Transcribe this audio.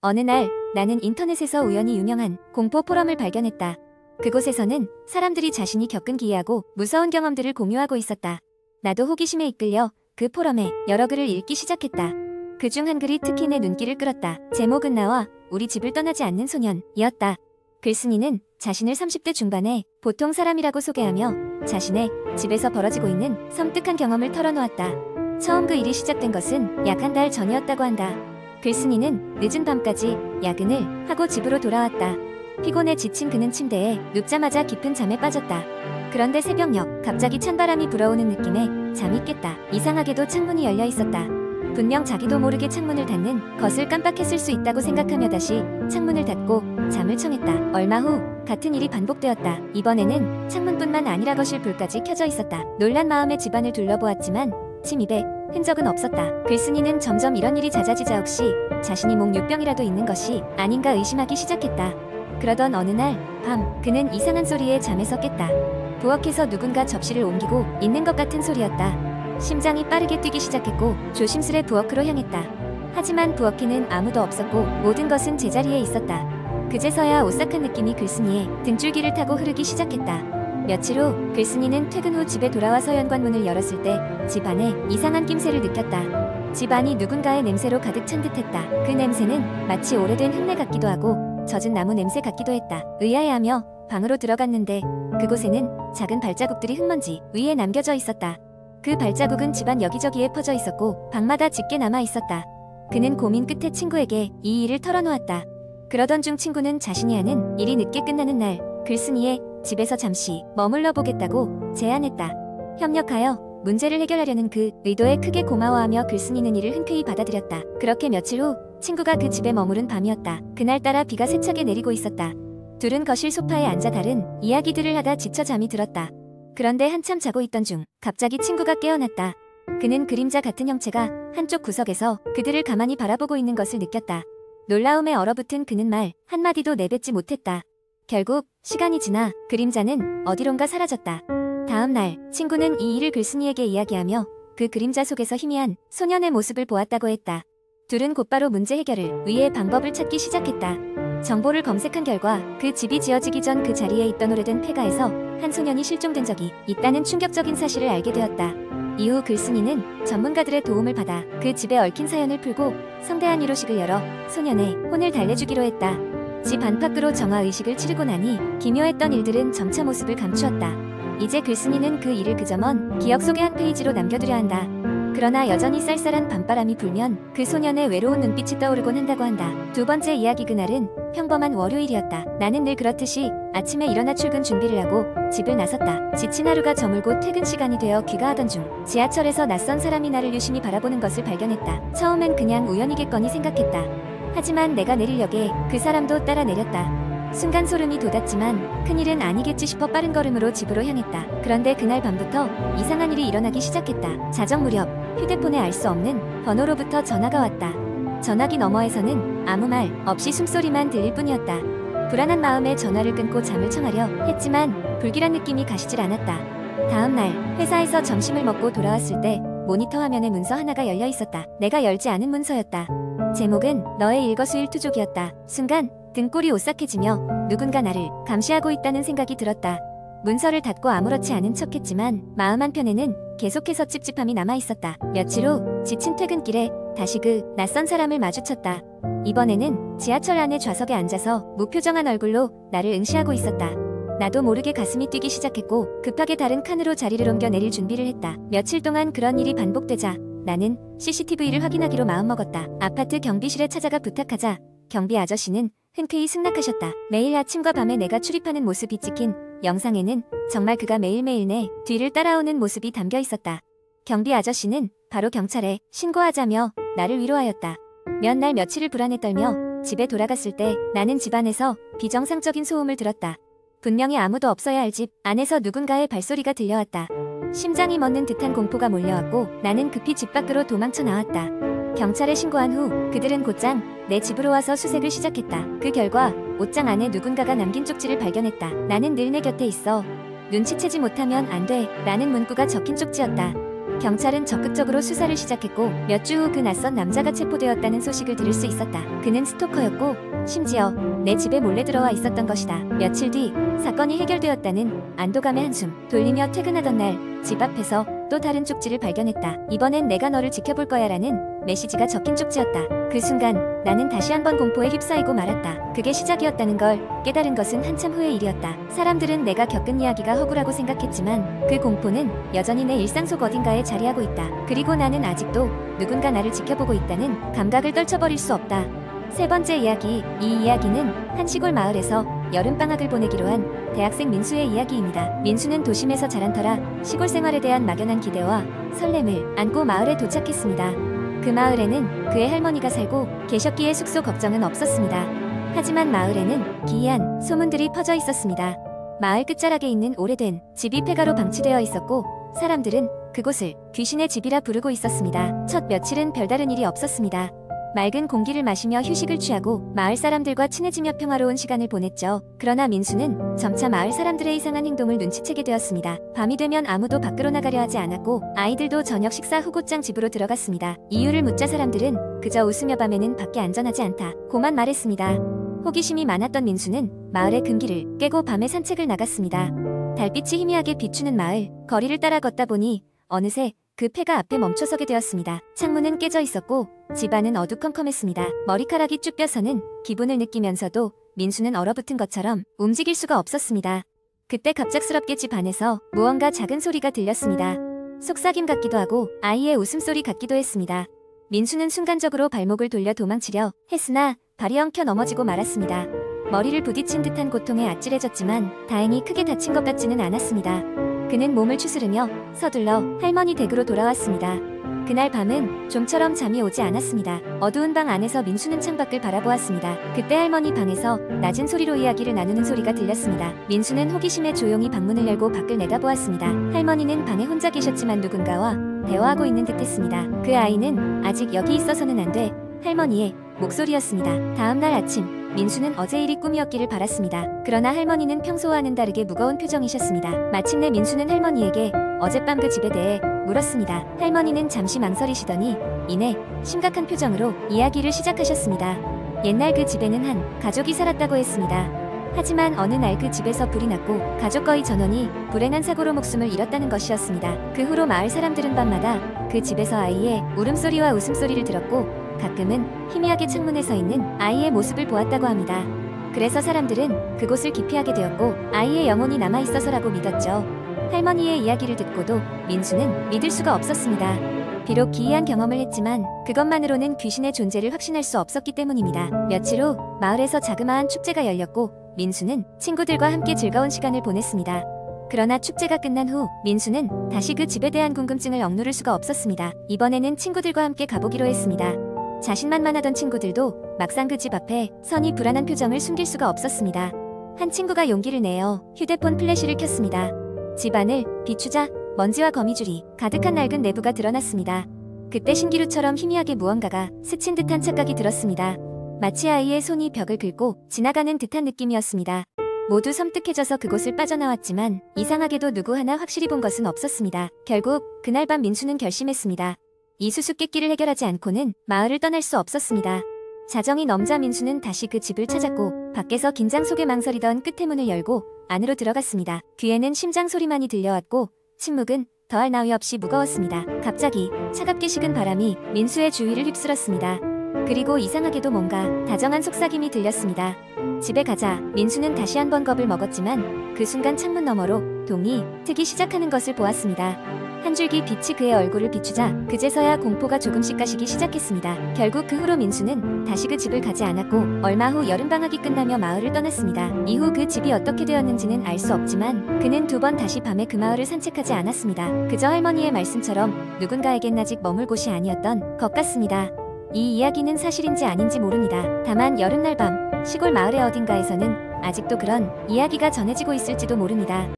어느 날 나는 인터넷에서 우연히 유명한 공포 포럼을 발견했다. 그곳에서는 사람들이 자신이 겪은 기이하고 무서운 경험들을 공유하고 있었다. 나도 호기심에 이끌려 그 포럼에 여러 글을 읽기 시작했다. 그중 한 글이 특히 내 눈길을 끌었다. 제목은 나와 우리 집을 떠나지 않는 소년이었다. 글쓴이는 자신을 30대 중반의 보통 사람이라고 소개하며 자신의 집에서 벌어지고 있는 섬뜩한 경험을 털어놓았다. 처음 그 일이 시작된 것은 약 한 달 전이었다고 한다. 글쓴이는 늦은 밤까지 야근을 하고 집으로 돌아왔다. 피곤해 지친 그는 침대에 눕자마자 깊은 잠에 빠졌다. 그런데 새벽녘 갑자기 찬바람이 불어오는 느낌에 잠이 깼다. 이상하게도 창문이 열려 있었다. 분명 자기도 모르게 창문을 닫는 것을 깜빡했을 수 있다고 생각하며 다시 창문을 닫고 잠을 청했다. 얼마 후 같은 일이 반복되었다. 이번에는 창문뿐만 아니라 거실 불까지 켜져 있었다. 놀란 마음에 집안을 둘러보았지만 침입의 흔적은 없었다. 글쓴이는 점점 이런 일이 잦아지자 혹시 자신이 몽유병이라도 있는 것이 아닌가 의심하기 시작했다. 그러던 어느 날 밤 그는 이상한 소리에 잠에서 깼다. 부엌에서 누군가 접시를 옮기고 있는 것 같은 소리였다. 심장이 빠르게 뛰기 시작했고 조심스레 부엌으로 향했다. 하지만 부엌에는 아무도 없었고 모든 것은 제자리에 있었다. 그제서야 오싹한 느낌이 글쓴이의 등줄기를 타고 흐르기 시작했다. 며칠 후 글쓴이는 퇴근 후 집에 돌아와서 현관문을 열었을 때 집 안에 이상한 낌새를 느꼈다. 집 안이 누군가의 냄새로 가득 찬 듯했다. 그 냄새는 마치 오래된 흙내 같기도 하고 젖은 나무 냄새 같기도 했다. 의아해하며 방으로 들어갔는데 그곳에는 작은 발자국들이 흙먼지 위에 남겨져 있었다. 그 발자국은 집안 여기저기에 퍼져 있었고 방마다 짙게 남아 있었다. 그는 고민 끝에 친구에게 이 일을 털어놓았다. 그러던 중 친구는 자신이 하는 일이 늦게 끝나는 날 글쓴이의 집에서 잠시 머물러 보겠다고 제안했다. 협력하여 문제를 해결하려는 그 의도에 크게 고마워하며 글쓴이는 이를 흔쾌히 받아들였다. 그렇게 며칠 후 친구가 그 집에 머무른 밤이었다. 그날따라 비가 세차게 내리고 있었다. 둘은 거실 소파에 앉아 다른 이야기들을 하다 지쳐 잠이 들었다. 그런데 한참 자고 있던 중 갑자기 친구가 깨어났다. 그는 그림자 같은 형체가 한쪽 구석에서 그들을 가만히 바라보고 있는 것을 느꼈다. 놀라움에 얼어붙은 그는 말 한마디도 내뱉지 못했다. 결국 시간이 지나 그림자는 어디론가 사라졌다. 다음 날 친구는 이 일을 글쓴이에게 이야기하며 그 그림자 속에서 희미한 소년의 모습을 보았다고 했다. 둘은 곧바로 문제 해결을 위해 방법을 찾기 시작했다. 정보를 검색한 결과 그 집이 지어지기 전 그 자리에 있던 오래된 폐가에서 한 소년이 실종된 적이 있다는 충격적인 사실을 알게 되었다. 이후 글쓴이는 전문가들의 도움을 받아 그 집에 얽힌 사연을 풀고 성대한 이로식을 열어 소년의 혼을 달래주기로 했다. 집 안팎으로 정화의식을 치르고 나니 기묘했던 일들은 점차 모습을 감추었다. 이제 글쓴이는 그 일을 그저 먼 기억 속의 한 페이지로 남겨두려 한다. 그러나 여전히 쌀쌀한 밤바람이 불면 그 소년의 외로운 눈빛이 떠오르곤 한다고 한다. 두 번째 이야기 그날은 평범한 월요일이었다. 나는 늘 그렇듯이 아침에 일어나 출근 준비를 하고 집을 나섰다. 지친 하루가 저물고 퇴근 시간이 되어 귀가하던 중 지하철에서 낯선 사람이 나를 유심히 바라보는 것을 발견했다. 처음엔 그냥 우연이겠거니 생각했다. 하지만 내가 내릴 역에 그 사람도 따라 내렸다. 순간 소름이 돋았지만 큰일은 아니겠지 싶어 빠른 걸음으로 집으로 향했다. 그런데 그날 밤부터 이상한 일이 일어나기 시작했다. 자정 무렵 휴대폰에 알 수 없는 번호로부터 전화가 왔다. 전화기 너머에서는 아무 말 없이 숨소리만 들릴 뿐이었다. 불안한 마음에 전화를 끊고 잠을 청하려 했지만 불길한 느낌이 가시질 않았다. 다음 날 회사에서 점심을 먹고 돌아왔을 때 모니터 화면에 문서 하나가 열려 있었다. 내가 열지 않은 문서였다. 제목은 너의 일거수일투족이었다. 순간 등골이 오싹해지며 누군가 나를 감시하고 있다는 생각이 들었다. 문서를 닫고 아무렇지 않은 척했지만 마음 한편에는 계속해서 찝찝함이 남아있었다. 며칠 후 지친 퇴근길에 다시 그 낯선 사람을 마주쳤다. 이번에는 지하철 안의 좌석에 앉아서 무표정한 얼굴로 나를 응시하고 있었다. 나도 모르게 가슴이 뛰기 시작했고 급하게 다른 칸으로 자리를 옮겨 내릴 준비를 했다. 며칠 동안 그런 일이 반복되자 나는 CCTV를 확인하기로 마음먹었다. 아파트 경비실에 찾아가 부탁하자 경비 아저씨는 흔쾌히 승낙하셨다. 매일 아침과 밤에 내가 출입하는 모습이 찍힌 영상에는 정말 그가 매일매일 내 뒤를 따라오는 모습이 담겨 있었다. 경비 아저씨는 바로 경찰에 신고하자며 나를 위로하였다. 몇 날 며칠을 불안에 떨며 집에 돌아갔을 때 나는 집안에서 비정상적인 소음을 들었다. 분명히 아무도 없어야 할 집 안에서 누군가의 발소리가 들려왔다. 심장이 멎는 듯한 공포가 몰려왔고 나는 급히 집 밖으로 도망쳐 나왔다. 경찰에 신고한 후 그들은 곧장 내 집으로 와서 수색을 시작했다. 그 결과 옷장 안에 누군가가 남긴 쪽지를 발견했다. 나는 늘 내 곁에 있어. 눈치채지 못하면 안 돼. 라는 문구가 적힌 쪽지였다. 경찰은 적극적으로 수사를 시작했고 몇 주 후 그 낯선 남자가 체포되었다는 소식을 들을 수 있었다. 그는 스토커였고 심지어 내 집에 몰래 들어와 있었던 것이다. 며칠 뒤 사건이 해결되었다는 안도감의 한숨 돌리며 퇴근하던 날 집 앞에서 또 다른 쪽지를 발견했다. 이번엔 내가 너를 지켜볼 거야 라는 메시지가 적힌 쪽지였다. 그 순간 나는 다시 한번 공포에 휩싸이고 말았다. 그게 시작이었다는 걸 깨달은 것은 한참 후의 일이었다. 사람들은 내가 겪은 이야기가 허구라고 생각했지만 그 공포는 여전히 내 일상 속 어딘가에 자리하고 있다. 그리고 나는 아직도 누군가 나를 지켜보고 있다는 감각을 떨쳐버릴 수 없다. 세 번째 이야기. 이 이야기는 한 시골 마을에서 여름방학을 보내기로 한 대학생 민수의 이야기입니다. 민수는 도심에서 자란 터라 시골 생활에 대한 막연한 기대와 설렘을 안고 마을에 도착했습니다. 그 마을에는 그의 할머니가 살고 계셨기에 숙소 걱정은 없었습니다. 하지만 마을에는 기이한 소문들이 퍼져 있었습니다. 마을 끝자락에 있는 오래된 집이 폐가로 방치되어 있었고 사람들은 그곳을 귀신의 집이라 부르고 있었습니다. 첫 며칠은 별다른 일이 없었습니다. 맑은 공기를 마시며 휴식을 취하고 마을 사람들과 친해지며 평화로운 시간을 보냈죠. 그러나 민수는 점차 마을 사람들의 이상한 행동을 눈치채게 되었습니다. 밤이 되면 아무도 밖으로 나가려 하지 않았고 아이들도 저녁 식사 후 곧장 집으로 들어갔습니다. 이유를 묻자 사람들은 그저 웃으며 밤에는 밖에 안전하지 않다 고만 말했습니다. 호기심이 많았던 민수는 마을의 금기를 깨고 밤에 산책을 나갔습니다. 달빛이 희미하게 비추는 마을 거리를 따라 걷다 보니 어느새 그 폐가 앞에 멈춰서게 되었습니다. 창문은 깨져 있었고 집안은 어두컴컴했습니다. 머리카락이 쭉 펴서는 기분을 느끼면서도 민수는 얼어붙은 것처럼 움직일 수가 없었습니다. 그때 갑작스럽게 집 안에서 무언가 작은 소리가 들렸습니다. 속삭임 같기도 하고 아이의 웃음소리 같기도 했습니다. 민수는 순간적으로 발목을 돌려 도망치려 했으나 발이 엉켜 넘어지고 말았습니다. 머리를 부딪힌 듯한 고통에 아찔해졌지만 다행히 크게 다친 것 같지는 않았습니다. 그는 몸을 추스르며 서둘러 할머니 댁으로 돌아왔습니다. 그날 밤은 좀처럼 잠이 오지 않았습니다. 어두운 방 안에서 민수는 창밖을 바라보았습니다. 그때 할머니 방에서 낮은 소리로 이야기를 나누는 소리가 들렸습니다. 민수는 호기심에 조용히 방문을 열고 밖을 내다보았습니다. 할머니는 방에 혼자 계셨지만 누군가와 대화하고 있는 듯했습니다. 그 아이는 아직 여기 있어서는 안 돼. 할머니의 목소리였습니다. 다음날 아침 민수는 어제 일이 꿈이었기를 바랐습니다. 그러나 할머니는 평소와는 다르게 무거운 표정이셨습니다. 마침내 민수는 할머니에게 어젯밤 그 집에 대해 물었습니다. 할머니는 잠시 망설이시더니 이내 심각한 표정으로 이야기를 시작하셨습니다. 옛날 그 집에는 한 가족이 살았다고 했습니다. 하지만 어느 날 그 집에서 불이 났고 가족거의 전원이 불행한 사고로 목숨을 잃었다는 것이었습니다. 그 후로 마을 사람들은 밤마다 그 집에서 아이의 울음소리와 웃음소리를 들었고 가끔은 희미하게 창문에 서 있는 아이의 모습을 보았다고 합니다. 그래서 사람들은 그곳을 기피하게 되었고 아이의 영혼이 남아있어서라고 믿었죠. 할머니의 이야기를 듣고도 민수는 믿을 수가 없었습니다. 비록 기이한 경험을 했지만 그것만으로는 귀신의 존재를 확신할 수 없었기 때문입니다. 며칠 후 마을에서 자그마한 축제가 열렸고 민수는 친구들과 함께 즐거운 시간을 보냈습니다. 그러나 축제가 끝난 후 민수는 다시 그 집에 대한 궁금증을 억누를 수가 없었습니다. 이번에는 친구들과 함께 가보기로 했습니다. 자신만만하던 친구들도 막상 그 집 앞에 서니 불안한 표정을 숨길 수가 없었습니다. 한 친구가 용기를 내어 휴대폰 플래시를 켰습니다. 집안을 비추자 먼지와 거미줄이 가득한 낡은 내부가 드러났습니다. 그때 신기루처럼 희미하게 무언가가 스친 듯한 착각이 들었습니다. 마치 아이의 손이 벽을 긁고 지나가는 듯한 느낌이었습니다. 모두 섬뜩해져서 그곳을 빠져나왔지만 이상하게도 누구 하나 확실히 본 것은 없었습니다. 결국 그날 밤 민수는 결심했습니다. 이 수수께끼를 해결하지 않고는 마을을 떠날 수 없었습니다. 자정이 넘자 민수는 다시 그 집을 찾았고 밖에서 긴장 속에 망설이던 끝에 문을 열고 안으로 들어갔습니다. 귀에는 심장 소리만이 들려왔고 침묵은 더할 나위 없이 무거웠습니다. 갑자기 차갑게 식은 바람이 민수의 주위를 휩쓸었습니다. 그리고 이상하게도 뭔가 다정한 속삭임이 들렸습니다. 집에 가자 민수는 다시 한번 겁을 먹었지만 그 순간 창문 너머로 동이 트기 시작하는 것을 보았습니다. 한 줄기 빛이 그의 얼굴을 비추자 그제서야 공포가 조금씩 가시기 시작했습니다. 결국 그 후로 민수는 다시 그 집을 가지 않았고 얼마 후 여름방학이 끝나며 마을을 떠났습니다. 이후 그 집이 어떻게 되었는지는 알 수 없지만 그는 두 번 다시 밤에 그 마을을 산책하지 않았습니다. 그저 할머니의 말씀처럼 누군가에겐 아직 머물 곳이 아니었던 것 같습니다. 이 이야기는 사실인지 아닌지 모릅니다. 다만 여름날 밤 시골 마을의 어딘가에서는 아직도 그런 이야기가 전해지고 있을지도 모릅니다.